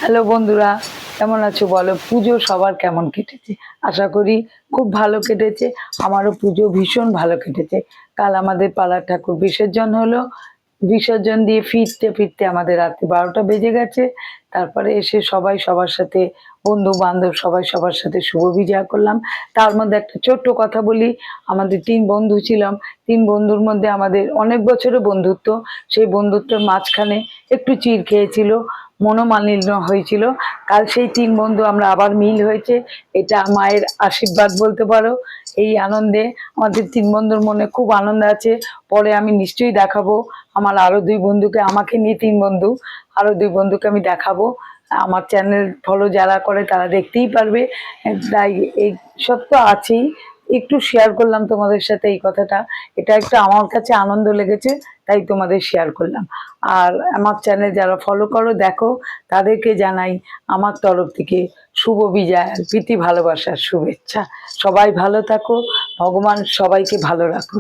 Hello বন্ধুরা, কেমন আছো বলো? পুজো সবার কেমন কেটেছে? আশা করি খুব ভালো কেটেছে। আমারও পুজো ভীষণ ভালো কেটেছে। কাল আমাদের পাড়ার ঠাকুর বিসর্জন হলো। বিসর্জন দিয়ে ফিরতে ফিরতে আমাদের রাত্রি 12টা বেজে গেছে। তারপরে এসে সবাই সবার সাথে, বন্ধু বান্ধব সবাই সবার সাথে শুভ বিজয় করলাম। তার মধ্যে একটা ছোট্ট কথা বলি, আমাদের 3 বন্ধু ছিলাম। 3 বন্ধুর মধ্যে আমাদের অনেক বছরের বন্ধুত্ব। সেই বন্ধুত্বের মাঝখানে একটু চিড় খেয়েছিল, মনোমালিন্য হয়েছিল। কাল সেই 3 বন্ধু আমরা আবার মিল হয়েছে। এটা মায়ের আশীর্বাদ বলতে পারো। এই আনন্দে আমাদের 3 বন্ধুর মনে খুব আনন্দ আছে। পরে আমি নিশ্চয়ই দেখাবো আমার আরো 2 বন্ধুকে, আমাকে নিয়ে 3 বন্ধু, আরো 2 বন্ধুকে আমি দেখাবো। আমার চ্যানেল ফলো যারা করে তারা দেখতেই পারবে। তাই এই সব তো আছেই, একটু শেয়ার করলাম তোমাদের সাথে এই কথাটা। এটা একটা আমার কাছে আনন্দ লেগেছে, তাই তোমাদের শেয়ার করলাম। আর আমার চ্যানেল যারা ফলো করো দেখো, তাদেরকে জানাই আমার তরফ থেকে শুভ বিজয় আর প্রীতি ভালোবাসার শুভেচ্ছা। সবাই ভালো থাকো, ভগবান সবাইকে ভালো রাখো।